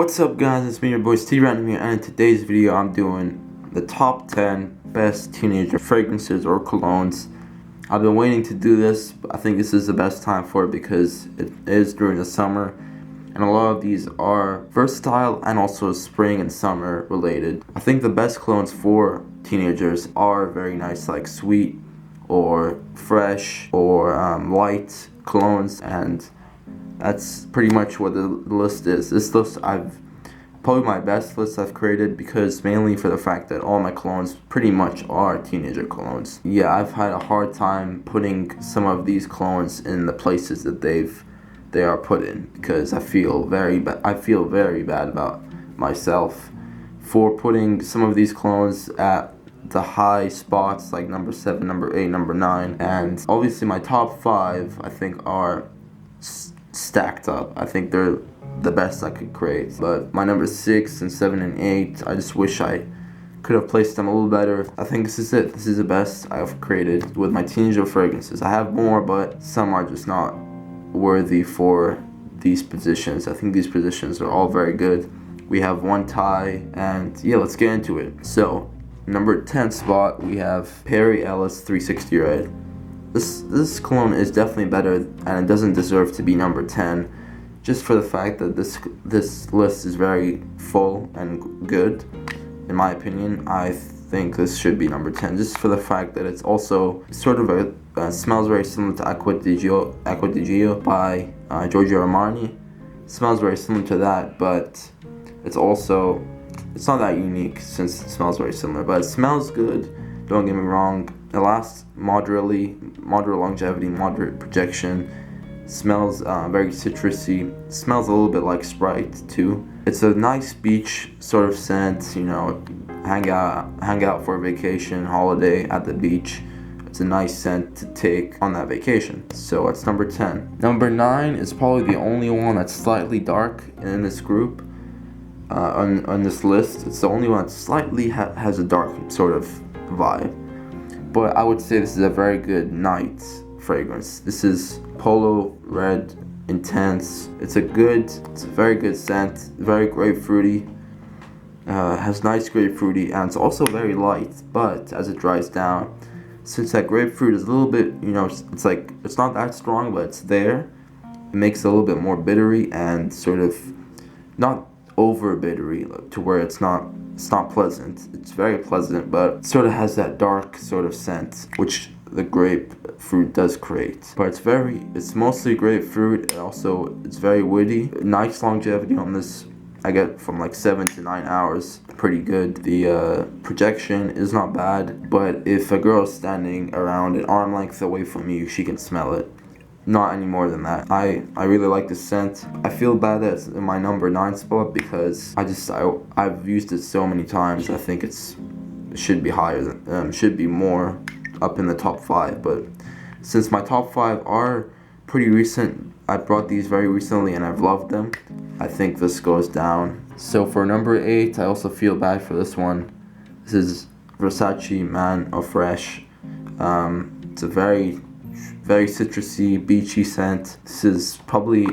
What's up guys, it's me your boy SteveRandom here, and in today's video I'm doing the top 10 best teenager fragrances or colognes. I've been waiting to do this, but I think this is the best time for it because it is during the summer and a lot of these are versatile and also spring and summer related. I think the best colognes for teenagers are very nice, like sweet or fresh or light colognes, and that's pretty much what the list is. This list probably my best list I've created, because mainly for the fact that all my colognes pretty much are teenager colognes. Yeah, I've had a hard time putting some of these colognes in the places that they are put in, because I feel very bad about myself for putting some of these colognes at the high spots, like number 7, number 8, number 9, and obviously my top 5 I think are stacked up. I think they're the best I could create, but my number 6 and 7 and 8, I just wish I could have placed them a little better. I think this is it. This is the best I've created with my teenager fragrances. I have more, but some are just not worthy for these positions. I think these positions are all very good. We have one tie, and yeah, let's get into it. So number 10 spot, we have Perry Ellis 360 Red. This cologne is definitely better, and it doesn't deserve to be number 10, just for the fact that this list is very full and good. In my opinion, I think this should be number 10, just for the fact that it's also sort of smells very similar to Acqua di Gio by Giorgio Armani. It smells very similar to that, but it's not that unique since it smells very similar, but it smells good, don't get me wrong. It lasts moderate longevity, moderate projection. Smells very citrusy. Smells a little bit like Sprite too. It's a nice beach sort of scent, you know, hang out for a vacation, holiday at the beach. It's a nice scent to take on that vacation. So that's number 10. Number 9 is probably the only one that's slightly dark in this group. On this list, it's the only one that slightly has a dark sort of vibe. But I would say this is a very good night fragrance. This is Polo Red Intense. It's a very good scent, very grapefruity. Has nice grapefruity, and it's also very light. But as it dries down, since that grapefruit is a little bit, you know, it's not that strong, but it's there. It makes it a little bit more bittery and sort of not over bittery to where it's not pleasant. It's very pleasant, but it sort of has that dark sort of scent which the grapefruit does create. But it's mostly grapefruit, and also it's very woody. Nice longevity on this. I get from like 7 to 9 hours. Pretty good. The projection is not bad, but if a girl is standing around an arm length away from you, she can smell it. Not any more than that. I really like this scent. I feel bad that it's in my number 9 spot, because I've used it so many times. I think it should be higher than should be more up in the top 5. But since my top 5 are pretty recent, I brought these very recently and I've loved them, I think this goes down. So for number 8, I also feel bad for this one. This is Versace On A Fresh. It's a very citrusy, beachy scent. This is probably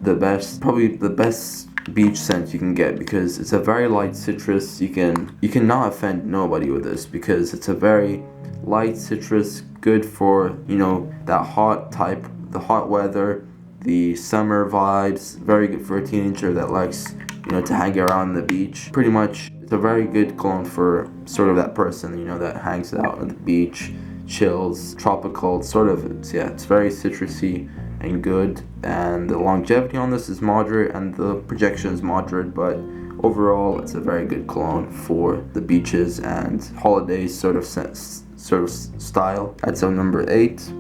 the best beach scent you can get, because it's a very light citrus. You cannot offend nobody with this, because it's a very light citrus, good for, you know, that the hot weather, the summer vibes. Very good for a teenager that likes, you know, to hang around the beach. Pretty much, it's a very good cologne for sort of that person, you know, that hangs out at the beach, chills, tropical sort of. It's very citrusy and good, and the longevity on this is moderate and the projection is moderate, but overall it's a very good cologne for the beaches and holidays sort of style. That's our number 8.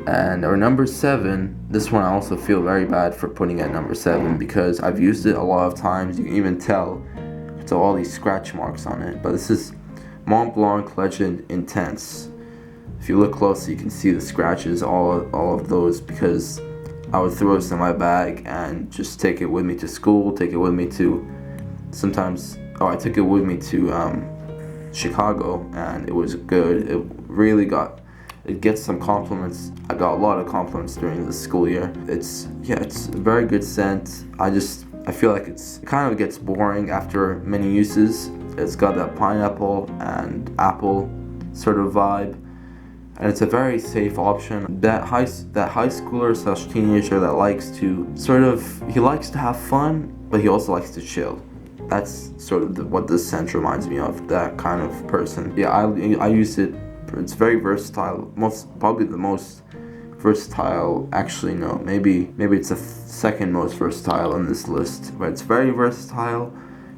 And our number 7, this one I also feel very bad for putting at number 7, because I've used it a lot of times. You can even tell it's all these scratch marks on it. But this is Mont Blanc Legend Intense. If you look closely, you can see the scratches, all of those, because I would throw this in my bag and just take it with me to school, take it with me to I took it with me to Chicago, and it was good. It gets some compliments. I got a lot of compliments during the school year. It's a very good scent. I I feel like it kind of gets boring after many uses. It's got that pineapple and apple sort of vibe, and it's a very safe option. That high schooler slash teenager that likes to he likes to have fun, but he also likes to chill. That's sort of what this scent reminds me of, that kind of person. Yeah, I use it. It's very versatile. Probably the most versatile. Actually, no, maybe it's the second most versatile on this list. But it's very versatile,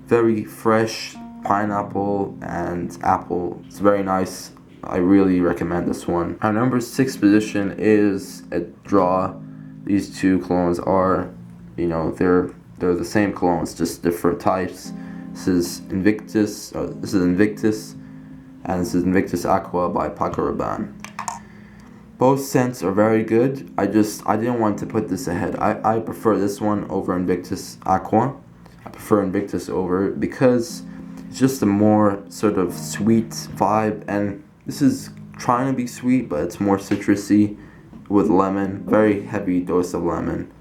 very fresh, pineapple and apple. It's very nice. I really recommend this one. Our number 6 position is a draw. These two colognes are, they're the same colognes, just different types. This is Invictus, and this is Invictus Aqua by Paco Rabanne. Both scents are very good. I didn't want to put this ahead. I prefer this one over Invictus Aqua. I prefer Invictus over it because it's just a more sort of sweet vibe, and this is trying to be sweet, but it's more citrusy with lemon, very heavy dose of lemon,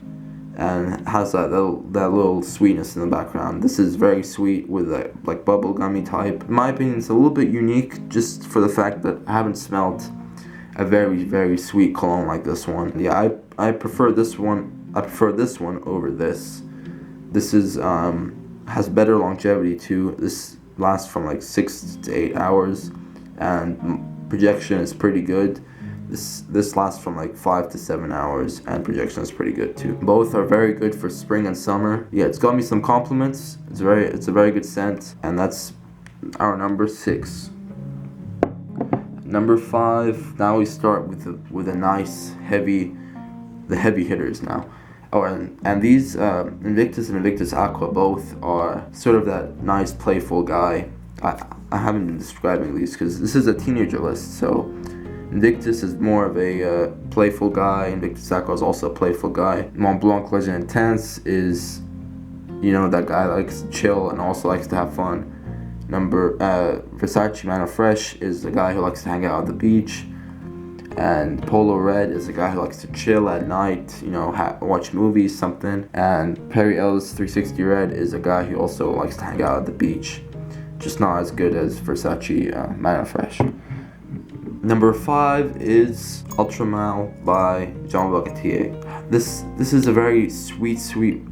and has that little sweetness in the background. This is very sweet with a like bubblegummy type. In my opinion, it's a little bit unique just for the fact that I haven't smelled a very, very sweet cologne like this one. Yeah, I prefer this one. I prefer this one over this. This is has better longevity too. This lasts from like 6 to 8 hours, and projection is pretty good. This lasts from like 5 to 7 hours, and projection is pretty good too. Both are very good for spring and summer. Yeah, it's got me some compliments. It's a very good scent, and that's our number 6. Number 5. Now we start with a nice the heavy hitters now. Oh, and these Invictus and Invictus Aqua both are sort of that nice playful guy. I haven't been describing these because this is a teenager list, so Invictus is more of a playful guy. Invictus Aqua is also a playful guy. Mont Blanc Red Intense is, that guy likes to chill and also likes to have fun. Versace On A Fresh is the guy who likes to hang out at the beach. And Polo Red is the guy who likes to chill at night, watch movies, something. And Ellis 360 Red is a guy who also likes to hang out at the beach. Just not as good as Versace On A Fresh. Number 5 is Ultramel by Jean Gaultier. This is a very sweet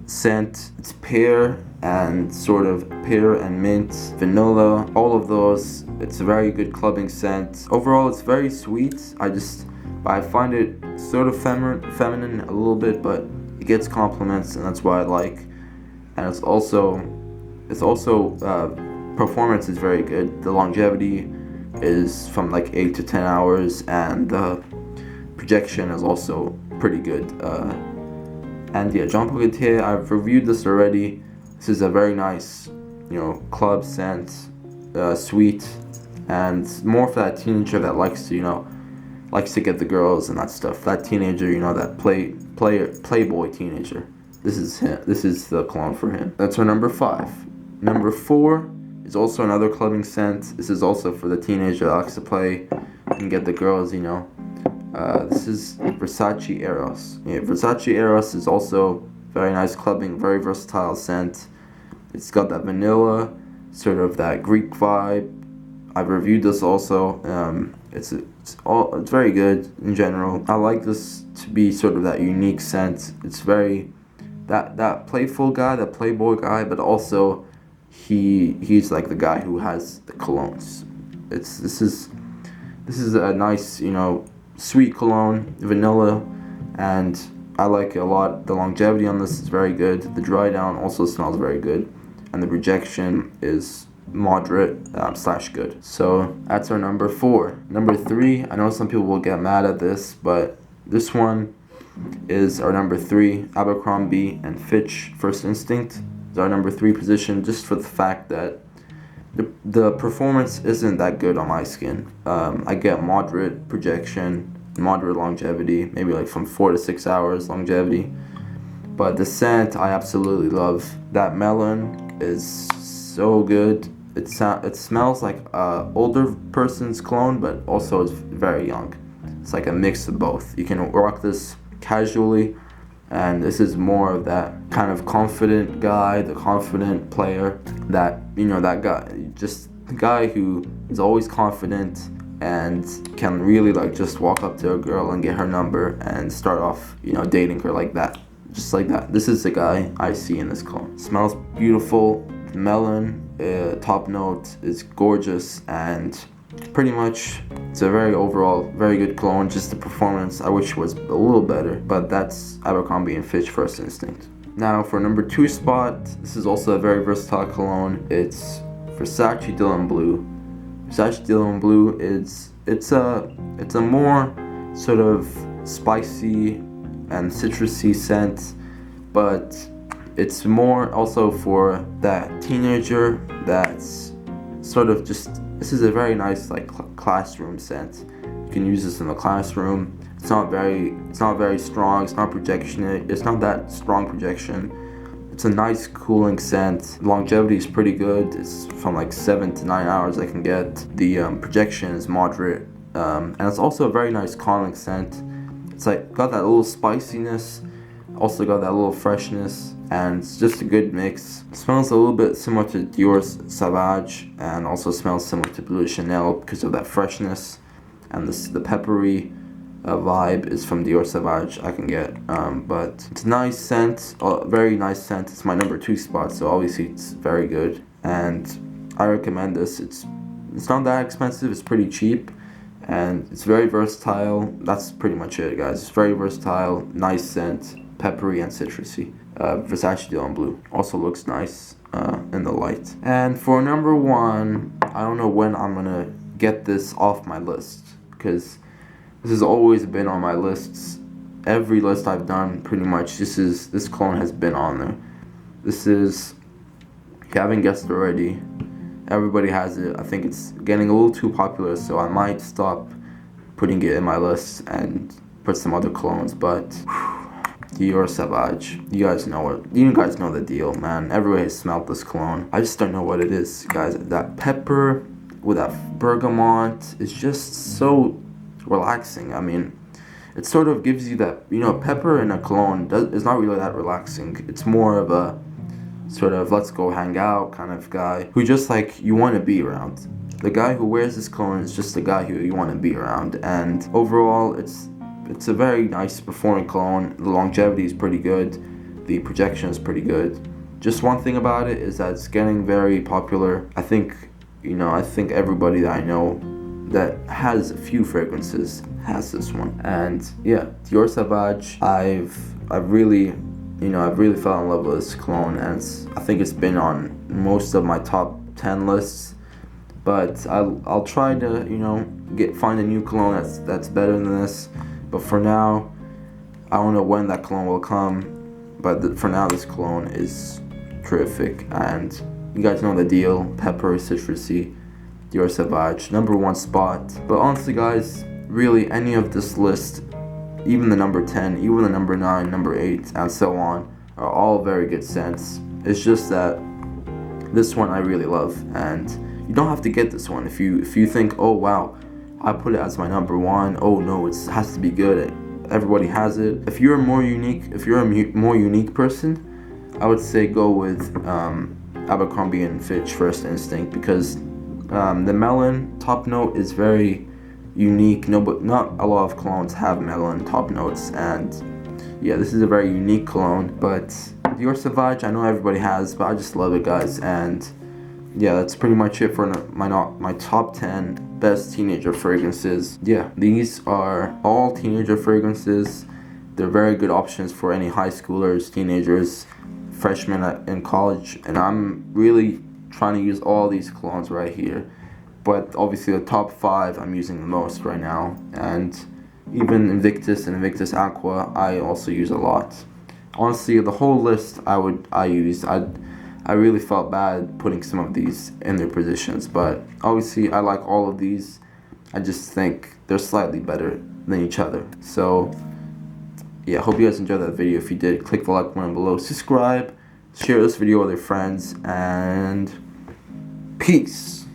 scent. It's pear and mint, vanilla, all of those. It's a very good clubbing scent. Overall, it's very sweet. I find it sort of feminine a little bit, but it gets compliments, and that's why I like. And it's also performance is very good. The longevity is from like 8 to 10 hours, and the projection is also pretty good. And yeah, Jean Gaultier, I've reviewed this already. This is a very nice, club scent, sweet, and more for that teenager that likes to get the girls and that stuff. That teenager, that playboy teenager. This is him. This is the cologne for him. That's our number 5. Number 4 is also another clubbing scent. This is also for the teenager that likes to play and get the girls, This is Versace Arrow. Yeah, Versace Arrow is also very nice clubbing, very versatile scent. It's got that vanilla, sort of that Greek vibe. I've reviewed this also. It's very good in general. I like this to be sort of that unique scent. It's very that playful guy, that playboy guy, but also he's like the guy who has the colognes. This is a nice, sweet cologne, vanilla, and I like it a lot. The longevity on this is very good. The dry down also smells very good, and the projection is moderate / good. So that's our number 4. Number 3, I know some people will get mad at this, but this one is our number 3. Abercrombie and Fitch First Instinct is our number 3 position, just for the fact that the performance isn't that good on my skin. I get moderate projection, moderate longevity, maybe like from 4 to 6 hours longevity. But the scent I absolutely love. That melon is so good. It smells like a older person's cologne, but also it's very young. It's like a mix of both. You can rock this casually, And this is more of that kind of confident guy, the confident player, that, you know, that guy, just the guy who is always confident and can really like just walk up to a girl and get her number and start off, you know, dating her like that, just like that. This is the guy I see in this cologne. Smells beautiful, melon, top note is gorgeous, and pretty much it's a very overall very good cologne. Just the performance I wish was a little better, but that's Abercrombie and Fitch First Instinct. Now for number 2 spot, this is also a very versatile cologne. It's Versace Dillon Blue. Versace Dillon Blue is it's a more sort of spicy and citrusy scent, but it's more also for that teenager that's sort of just, this is a very nice like classroom scent. You can use this in the classroom. It's not very strong. It's not projection. It's not that strong projection. It's a nice cooling scent. Longevity is pretty good. It's from like 7 to 9 hours I can get. The projection is moderate, and it's also a very nice calming scent. It's like got that little spiciness, also got that little freshness, and it's just a good mix. It smells a little bit similar to Dior Sauvage, and also smells similar to Bleu de Chanel because of that freshness, and the peppery vibe is from Dior Sauvage I can get, but it's a nice scent, very nice scent. It's my number 2 spot, so obviously it's very good, and I recommend this. It's not that expensive, it's pretty cheap, and it's very versatile. That's pretty much it, guys. It's very versatile, nice scent, peppery and citrusy. Versace Dillon Blue also looks nice in the light. And for number 1, I don't know when I'm gonna get this off my list, because this has always been on my lists. Every list I've done, pretty much, this cologne has been on there. This is, if you haven't guessed already, everybody has it. I think it's getting a little too popular, so I might stop putting it in my list and put some other colognes, but Dior Sauvage. You guys know the deal, man. Everybody has smelled this cologne. I just don't know what it is, guys. That pepper with that bergamot is just so relaxing. I mean, it sort of gives you that, you know, pepper in a cologne is not really that relaxing. It's more of a sort of let's go hang out kind of guy who just like you want to be around. The guy who wears this cologne is just the guy who you want to be around, and overall it's a very nice performing cologne. The longevity is pretty good, the projection is pretty good. Just one thing about it is that it's getting very popular. I think everybody that I know that has a few fragrances has this one. And yeah, Dior Sauvage, I've really fell in love with this cologne, and I think it's been on most of my top 10 lists. But I'll try to find a new cologne that's better than this. But for now, I don't know when that cologne will come. But for now, this cologne is terrific, and you guys know the deal. Pepper, citrusy, Dior Sauvage, number 1 spot. But honestly, guys, really any of this list, even the number 10, even the number 9, number 8, and so on, are all very good scents. It's just that this one I really love, and you don't have to get this one. If you think, oh wow, I put it as my number 1, oh no, it has to be good, everybody has it. If you're a more unique person, I would say go with Abercrombie and Fitch First Instinct, because the melon top note is very unique. No, but not a lot of colognes have melon top notes, and yeah, this is a very unique cologne. But Dior Sauvage, I know everybody has, but I just love it, guys. And yeah, that's pretty much it for my top 10 best teenager fragrances. Yeah, these are all teenager fragrances. They're very good options for any high schoolers, teenagers, freshmen in college, and I'm really trying to use all these colognes right here. But obviously the top 5 I'm using the most right now, and even Invictus and Invictus Aqua I also use a lot. Honestly, the whole list I really felt bad putting some of these in their positions, but obviously I like all of these. I just think they're slightly better than each other. So yeah, hope you guys enjoyed that video. If you did, click the like button below, subscribe, share this video with your friends, and peace.